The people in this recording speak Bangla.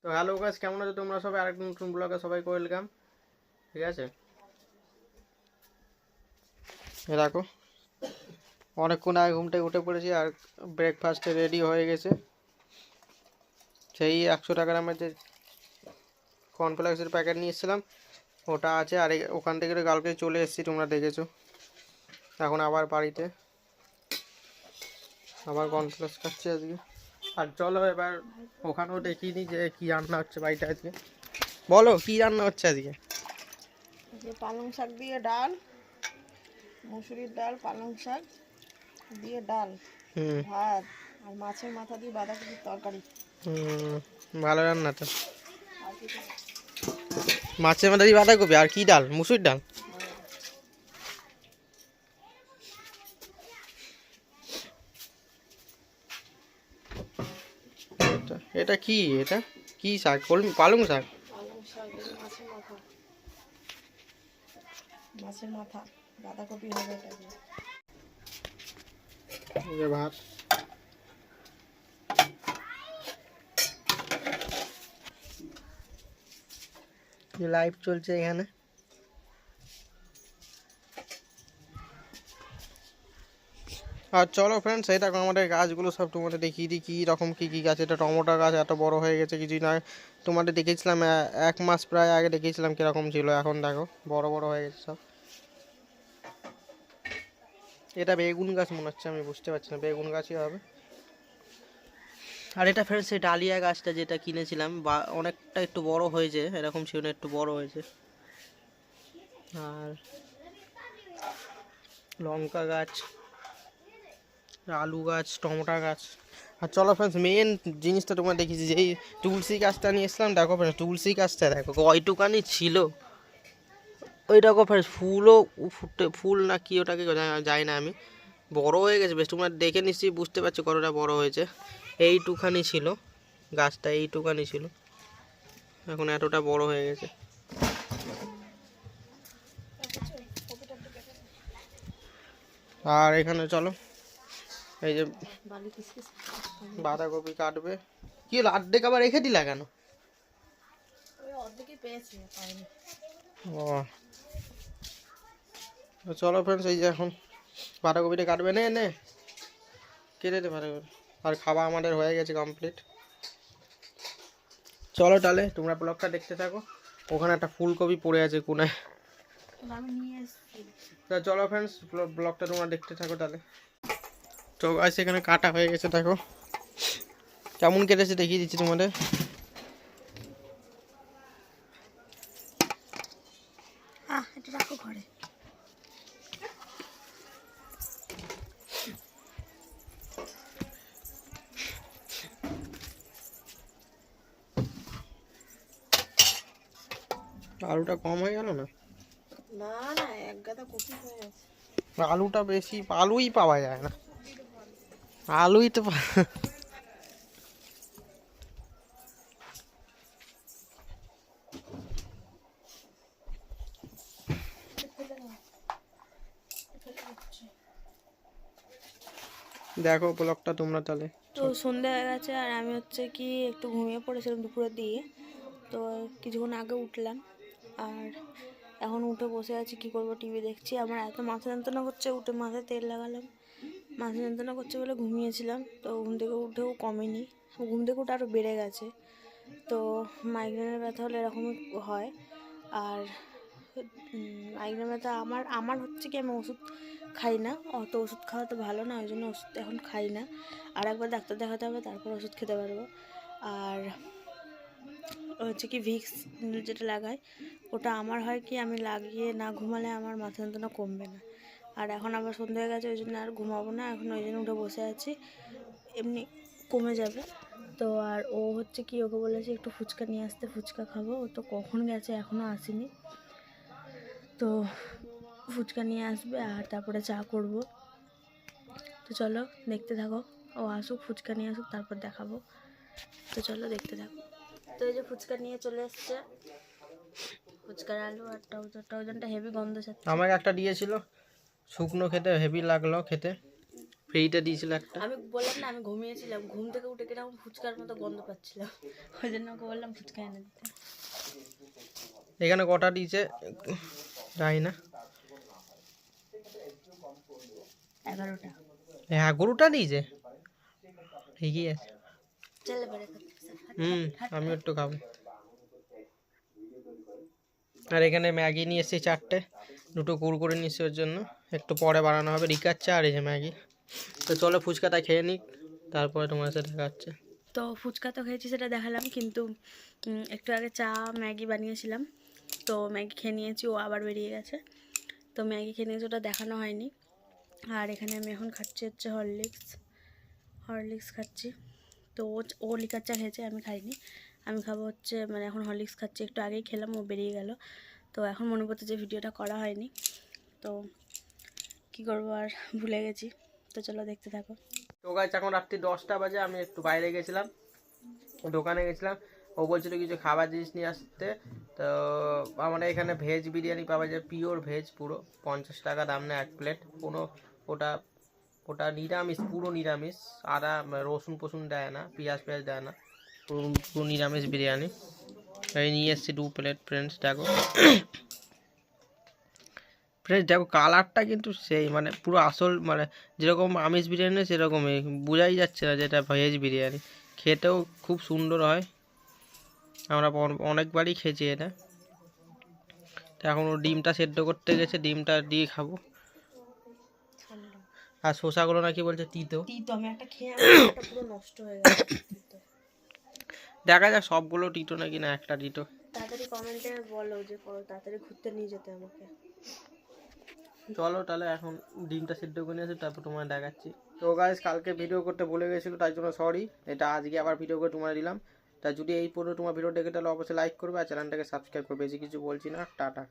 তো হ্যালো গাইস, কেমন আছো তোমরা সবাই? আরেকটা নতুন ব্লগে সবাইকে ওয়েলকাম। ঠিক আছে, দেখো অনেকক্ষণ আগে ঘুম থেকে উঠে পড়েছি আর ব্রেকফাস্টে রেডি হয়ে গেছে। সেই 100 টাকার আমি যে কর্নফ্লেক্সের প্যাকেট নিয়ে এসেছিলাম ওটা আছে, আর ওখান থেকে কালকে চলে এসেছি, তোমরা দেখেছো। এখন আবার বাড়িতে আবার কর্নফ্লেক্স খাচ্ছি আজকে। আর চলো এবার ওখানেও দেখিয়ে দিই যে কী রান্না হচ্ছে বাড়িতে আজকে। বলো কী রান্না হচ্ছে আজকে? যে পালং শাক দিয়ে ডাল, মুসুরির ডাল, পালং শাক দিয়ে ডাল, ভাত আর মাছের মাথা দিয়ে বাঁধাকপির তরকারি। ভালো রান্না তো। আর কি খাবো? মাছের মাথা দিয়ে বাঁধাকপি আর কি ডাল? মুসুর ডাল। এটা কি? এটা কি শাক? পালং শাক? পালং শাক, মাছের মাথা, মাছের মাথা বাঁধাকপি হবে এটা দিয়ে। ভাত। লাইভ চলছে এখানে। আর চলো ফ্রেন্ডস, এই দেখো আমাদের গাছগুলো সব তোমাদের দেখিয়ে দিই কী রকম কী কী গাছ। এটা টমেটো গাছ, এত বড় হয়ে গেছে। কিছুদিন আগে তোমাদের দেখেছিলাম, 1 মাস প্রায় আগে দেখিয়েছিলাম কীরকম ছিল। এখন দেখো বড় বড় হয়ে গেছে সব। এটা বেগুন গাছ মনে হচ্ছে, আমি বুঝতে পারছি না, বেগুন গাছই হবে। আর এটা ফ্রেন্ডস সেই ডালিয়া গাছটা যেটা কিনেছিলাম, বা অনেকটা একটু বড় হয়েছে, এরকম ছিল না, একটু বড় হয়েছে। আর লঙ্কা গাছ, আলু গাছ, টমেটো গাছ। আর চলো ফ্রেন্ডস, মেন জিনিসটা তোমার দেখেছি, যেই তুলসী গাছটা নিয়ে এসলাম, দেখো ফ্রেন্ডস তুলসী গাছটা দেখো কয়টুকানি ছিল। ওই দেখো ফ্রেন্ডস ফুলও ফুটে, ফুল না কি ওটাকে যাই না আমি, বড় হয়ে গেছে বেশ। তোমরা দেখে নিশ্চয়ই বুঝতে পারছো কতটা বড় হয়েছে। এইটুখানি ছিল গাছটা, এইটুখানি ছিল, এখন এতটা বড় হয়ে গেছে। আর এখানে চলো, এই যে বাঁধাকপি কাটবে। কি হলো, অর্ধেক আবার রেখে দিলা কেন? ওই অর্ধেকই পেয়েছি, পাইনি। ও চলো ফ্রেন্ডস, এই যে এখন বাঁধাকপিটা কাটবে। নে নে কেটে দে বাঁধাকপি। আর খাওয়া আমাদের হয়ে গেছে কমপ্লিট। চলো তাহলে তোমরা ব্লগটা দেখতে থাকো। ওখানে একটা ফুলকপি পড়ে আছে কোনায়। আমি নিয়ে এসেছি। তা চলো ফ্রেন্ডস, ব্লগটা তোমরা দেখতে থাকো তাহলে। তো গাইস এখানে কাটা হয়ে গেছে, দেখো কেমন কেটেছে দেখিয়ে দিচ্ছি তোমাদের। এটা রাখো ঘরে। আলুটা কম হয়ে গেল না? না না, এক গাদা কপি হয়ে গেছে। আলুটা বেশি, আলুই পাওয়া যায় না, আলুই তো দেখো ব্লগটা তোমরা তাহলে। তো সন্ধ্যা হয়ে গেছে আর আমি হচ্ছে কি একটু ঘুমিয়ে পড়েছিলাম দুপুরের দিকে। তো কিছুক্ষণ আগে উঠলাম আর এখন উঠে বসে আছি, কি করব, টিভি দেখছি। আমার এত মাথা যন্ত্রণা করছে, উঠে মাথায় তেল লাগালাম। মাথা যন্ত্রণা করছে বলে ঘুমিয়েছিলাম, তো ঘুম থেকে উঠেও কমেনি, ঘুম থেকে উঠে আরও বেড়ে গেছে। তো মাইগ্রেনের ব্যথা হলে এরকমই হয়। আর মাইগ্রেন ব্যথা আমার আমার হচ্ছে কি, আমি ওষুধ খাই না, অত ওষুধ খাওয়া তো ভালো না, ওই জন্য ওষুধ এখন খাই না। আর একবার ডাক্তার দেখাতে হবে, তারপর ওষুধ খেতে পারবো। আর হচ্ছে কি ভিক্স যেটা লাগাই, ওটা আমার হয় কি, আমি লাগিয়ে না ঘুমালে আমার মাথা যন্ত্রণা কমবে না। আর এখন আবার সন্ধ্যা হয়ে গেছে, ওই জন্য আর ঘুমাবো না, এখন ওই জন্য উঠে বসে আছি, এমনি কমে যাবে। তো আর ও হচ্ছে কি, ওকে বলেছি একটু ফুচকা নিয়ে আসতে, ফুচকা খাবো। ও তো কখন গেছে এখনও আসেনি, তো ফুচকা নিয়ে আসবে আর তারপরে চা করব। তো চলো দেখতে থাকো, ও আসুক, ফুচকা নিয়ে আসুক, তারপর দেখাবো। তো চলো দেখতে থাকো। তো এই যে ফুচকা নিয়ে চলে এসছে, ফুচকার আলু আর টউজনটা হেভি গন্ধ ছাড়ছে। আমাকে একটা দিয়েছিল শুকনো, খেতে হেভি লাগলো খেতে। ফ্রিটা দিয়েছিল একটা। আমি বললাম না আমি ঘুমিয়েছিলাম, ঘুম থেকে উঠে কিরকম ফুচকার মতো গন্ধ পাচ্ছিলাম, ওই জন্য ওকে বললাম ফুচকা এনে দিতে। এখানে কটা দিয়েছে জানি না, 11টা। 11টা দিয়েছে, ঠিকই আছে। চলে বেড়ে আমি একটু খাবো। আর এখানে ম্যাগি নিয়ে এসেছি 4টে, 2টো কুরকুরে নিয়ে এসেছি ওর জন্য, একটু পরে বানানো হবে রিকার চা আর এই যে ম্যাগি। তো চলো ফুচকাটা খেয়ে নিক, তারপরে তোমার সাথে দেখা হচ্ছে। তো ফুচকা তো খেয়েছি সেটা দেখালাম, কিন্তু একটু আগে চা ম্যাগি বানিয়েছিলাম, তো ম্যাগি খেয়ে নিয়েছি, ও আবার বেরিয়ে গেছে, তো ম্যাগি খেয়ে নিয়েছি, ওটা দেখানো হয়নি। আর এখানে আমি এখন খাচ্ছি হচ্ছে হরলিক্স খাচ্ছি। তো ও লিকার চা খেয়েছে, আমি খাইনি, আমি খাবো হচ্ছে মানে এখন হরলিক্স খাচ্ছি, একটু আগেই খেলাম, ও বেরিয়ে গেল। তো এখন মনে পড়ছে যে ভিডিওটা করা হয়নি, তো কি করবো আর ভুলে গেছি। তো চলো দেখতে থাকো। তো গাইস এখন রাত্রি 10টা বাজে, আমি একটু বাইরে গেছিলাম, দোকানে গেছিলাম, ও বলছিল কিছু খাবার জিনিস নিয়ে আসতে। তো আমাদের এখানে ভেজ বিরিয়ানি পাওয়া যায়, পিওর ভেজ, পুরো 50 টাকা দাম না 1 প্লেট, কোনো ওটা ওটা নিরামিষ, পুরো নিরামিষ, আদা রসুন ফসুন দেয় না, পেঁয়াজ দেয় না, পুরো পুরো নিরামিষ বিরিয়ানি। এই নিয়ে এসেছি 2 প্লেট ফ্রেন্ডস। দেখো ফ্রেন্ডস, দেখো কালারটা কিন্তু সেই মানে পুরো আসল, মানে যেরকম আমিষ বিরিয়ানি সেরকমই, বোঝাই যাচ্ছে না যেটা ভেজ বিরিয়ানি। খেতেও খুব সুন্দর হয়, আমরা অনেকবারই খেয়েছি এটা। তো এখন ও ডিমটা সেদ্ধ করতে গেছে, ডিমটা দিয়ে খাবো। আর শসাগুলো নাকি বলছে তিতো, আমি একটা খেয়ে আমার পুরো নষ্ট হয়ে গেছে। দেখা যাক সবগুলো টিটো নাকি না একটা টিটো। তাড়াতাড়ি কমেন্টে বলো যে তাড়াতাড়ি ঘুরতে নিয়ে যেতে আমাকে। চলো তাহলে এখন ডিমটা সিদ্ধ করে নিয়ে আসি, তারপর তোমায় দেখাচ্ছি। তো গাইস কালকে ভিডিও করতে ভুলে গেছিলো, তাই জন্য সরি, এটা আজকে আবার ভিডিও করে তোমায় দিলাম। তা যদি এই পুরো তোমার ভিডিও দেখে তাহলে অবশ্যই লাইক করবে আর চ্যানেলটাকে সাবস্ক্রাইব করবে। বেশি কিছু বলছি না, টাটা।